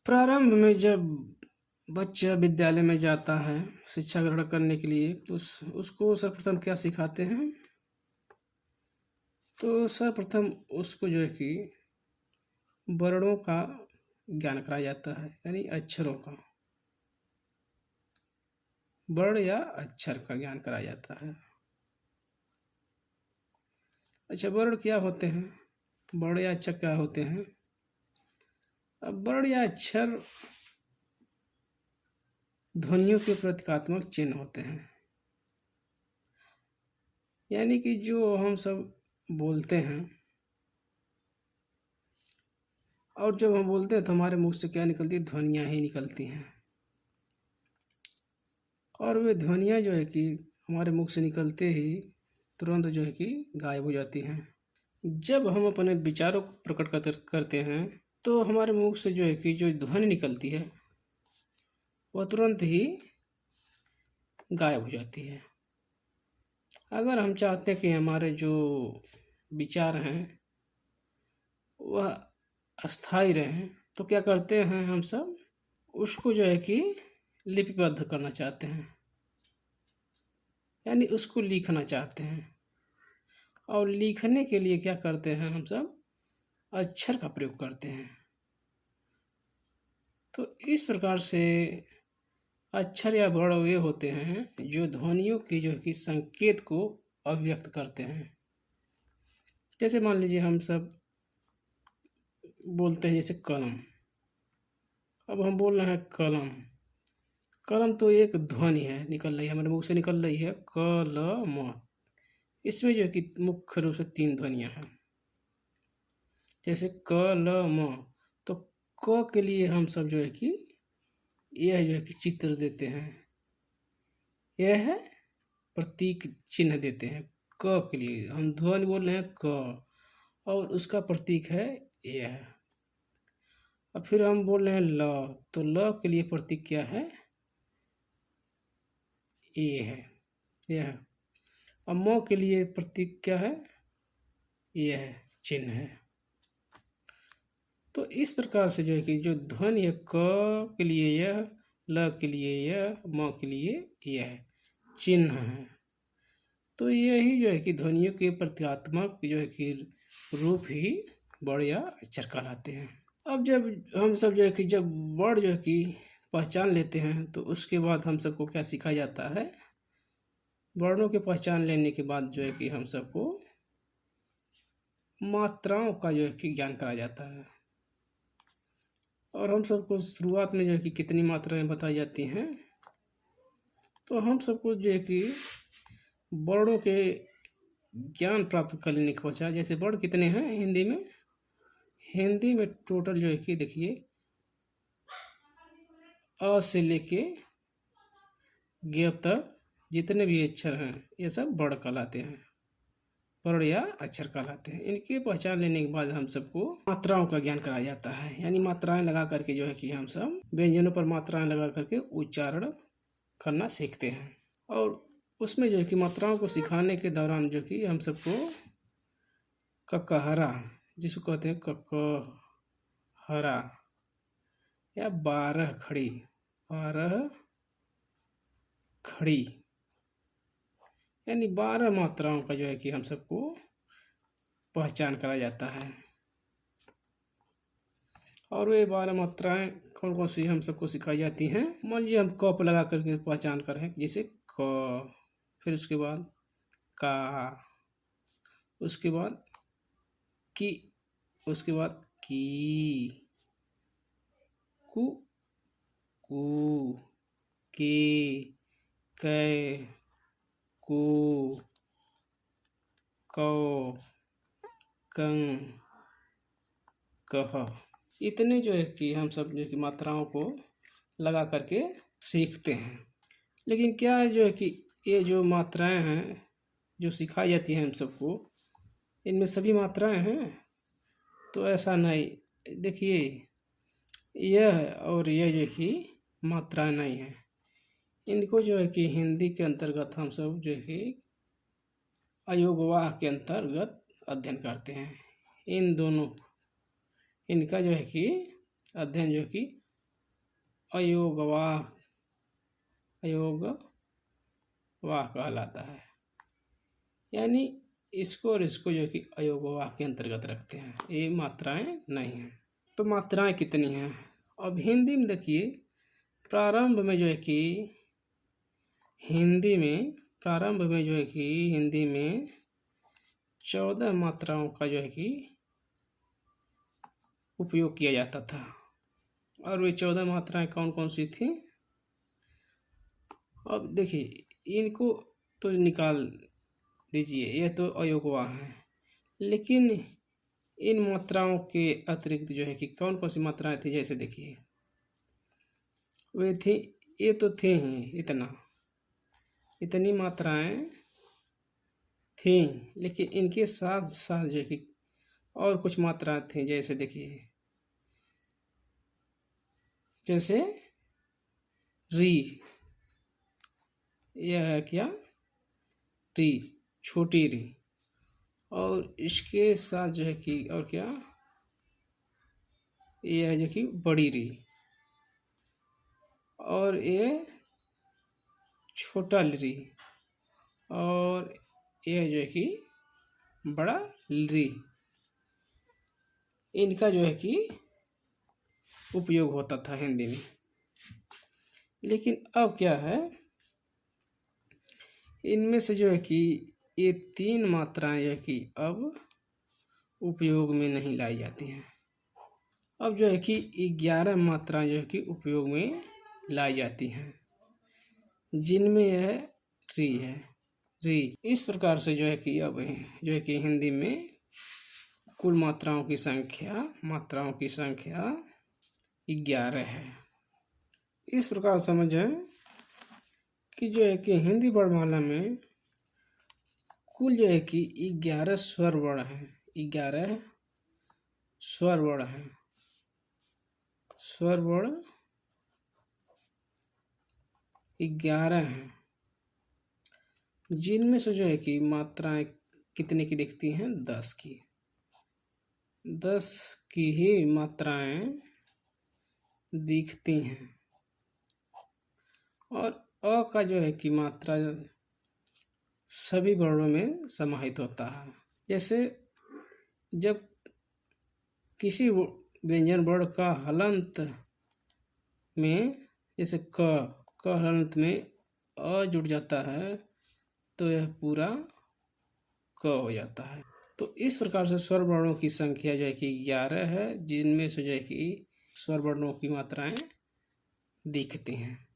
प्रारंभ में जब बच्चा विद्यालय में जाता है शिक्षा ग्रहण करने के लिए तो उसको सर्वप्रथम क्या सिखाते हैं। तो सर्वप्रथम उसको जो है कि वर्णों का ज्ञान कराया जाता है, यानी अक्षरों का, वर्ण या अक्षर का ज्ञान कराया जाता है। अच्छा, वर्ण क्या होते हैं, वर्ण या अक्षर क्या होते हैं। अब वर्ण या अक्षर ध्वनियों के प्रतीकात्मक चिन्ह होते हैं, यानी कि जो हम सब बोलते हैं और जब हम बोलते हैं तो हमारे मुख से क्या निकलती है, ध्वनियाँ ही निकलती हैं। और वे ध्वनियाँ जो है कि हमारे मुख से निकलते ही तुरंत जो है कि गायब हो जाती हैं। जब हम अपने विचारों को प्रकट करते हैं तो हमारे मुख से जो है कि जो ध्वनि निकलती है वह तुरंत ही गायब हो जाती है। अगर हम चाहते हैं कि हमारे जो विचार हैं वह अस्थायी रहें तो क्या करते हैं, हम सब उसको जो है कि लिपिबद्ध करना चाहते हैं, यानी उसको लिखना चाहते हैं। और लिखने के लिए क्या करते हैं, हम सब अक्षर का प्रयोग करते हैं। तो इस प्रकार से अक्षर या वर्ण वे होते हैं जो ध्वनियों की जो कि संकेत को अभिव्यक्त करते हैं। जैसे मान लीजिए हम सब बोलते हैं जैसे कलम। अब हम बोल रहे हैं कलम। कलम तो एक ध्वनि है, निकल रही है, हमारे मुख से निकल रही है कलम। इसमें जो है कि मुख्य रूप से 3 ध्वनियाँ हैं। जैसे कलम, तो क के लिए हम सब जो है कि यह जो है कि चित्र देते हैं, यह है प्रतीक चिन्ह देते हैं। क के लिए हम ध्वनि बोल रहे हैं क और उसका प्रतीक है यह। अब फिर हम बोल रहे हैं ल, तो ल के लिए प्रतीक क्या है, ये है, यह। अब म के लिए प्रतीक क्या है, यह चिन्ह है। तो इस प्रकार से जो है कि जो ध्वनि है क के लिए यह, ल के लिए यह, म के लिए यह चिन्ह है। तो यही जो है कि ध्वनियों के प्रतीकात्मक जो है कि रूप ही वर्ण या अक्षर कहलाते हैं। अब जब हम सब जो है कि जब वर्ण जो है कि पहचान लेते हैं तो उसके बाद हम सबको क्या सिखाया जाता है, वर्णों के पहचान लेने के बाद जो है कि हम सबको मात्राओं का जो है कि ज्ञान कराया जाता है। और हम सबको शुरुआत में जो है कि कितनी मात्राएं बताई जाती हैं, तो हम सबको जो है कि वर्णों के ज्ञान प्राप्त करने को बचा। जैसे वर्ण कितने हैं हिंदी में टोटल जो है कि देखिए अ से लेके ग तक जितने भी अक्षर हैं ये सब वर्ण कहलाते हैं, वर्ण या अक्षर कहलाते हैं। इनकी पहचान लेने के बाद हम सबको मात्राओं का ज्ञान कराया जाता है, यानी मात्राएं लगा करके जो है कि हम सब व्यंजनों पर मात्राएं लगा करके उच्चारण करना सीखते हैं। और उसमें जो है कि मात्राओं को सिखाने के दौरान जो कि हम सबको ककहरा, जिसको कहते हैं ककहरा या 12 खड़ी, यानी 12 मात्राओं का जो है कि हम सबको पहचान कराया जाता है। और वे 12 मात्राएं कौन कौन सी हम सबको सिखाई जाती हैं। मान लीजिए हम क लगा करके पहचान कर रहे हैं, जैसे क, फिर उसके बाद का, उसके बाद की, उसके बाद की, कु, के, कै, को, कौ, कं, कह। इतने जो है कि हम सब जो कि मात्राओं को लगा करके सीखते हैं। लेकिन क्या है जो है कि ये जो मात्राएं हैं जो सिखाई जाती हैं हम सबको, इनमें सभी मात्राएं हैं, तो ऐसा नहीं। देखिए यह और यह जो कि मात्राएं नहीं है, इनको जो है कि हिंदी के अंतर्गत हम सब जो है कि अयोगवाह के अंतर्गत अध्ययन करते हैं। इन दोनों इनका जो है कि अध्ययन जो है कि अयोगवाह अयोगवाह कहलाता है। यानी इसको और इसको जो है कि अयोगवाह के अंतर्गत रखते हैं, ये मात्राएं नहीं हैं। तो मात्राएं कितनी हैं? अब हिंदी में देखिए, प्रारंभ में जो है कि हिंदी में 14 मात्राओं का जो है कि उपयोग किया जाता था। और वे 14 मात्राएं कौन कौन सी थी? अब देखिए, इनको तो निकाल दीजिए, यह तो अयोगवाह है, लेकिन इन मात्राओं के अतिरिक्त जो है कि कौन कौन सी मात्राएं थी, जैसे देखिए वे थी, ये तो थे ही इतनी मात्राएं थी, लेकिन इनके साथ साथ जो है कि और कुछ मात्राएं थी, जैसे देखिए, जैसे री, यह है क्या? री, छोटी री। और इसके साथ जो है कि और क्या, ये है जो कि बड़ी री, और ये छोटा री, और ये जो है कि बड़ा री। इनका जो है कि उपयोग होता था हिंदी में। लेकिन अब क्या है, इनमें से जो है कि ये 3 मात्राएं जो है कि अब उपयोग में नहीं लाई जाती हैं। अब जो है कि 11 मात्राएं जो है कि उपयोग में लाई जाती हैं, जिनमें यह री है, री। इस प्रकार से जो है कि अब जो है कि हिंदी में कुल मात्राओं की संख्या 11 है। इस प्रकार समझें कि जो है कि हिंदी वर्णमाला में कुल जो है कि 11 स्वर वर्ण हैं, 11 स्वर वर्ण हैं। स्वर वर्ण 11 हैं, जिनमें से जो है कि मात्राएं कितने की दिखती हैं? 10 की। 10 की ही मात्राएं दिखती हैं। और अ का जो है कि मात्रा सभी वर्णों में समाहित होता है। जैसे जब किसी व्यंजन वर्ण का हलंत में, जैसे क हलंत में अ जुड़ जाता है, तो यह पूरा क हो जाता है। तो इस प्रकार से स्वर वर्णों की संख्या जो है कि 11 है, जिनमें से जो है कि स्वर वर्णों की मात्राएं दिखती हैं।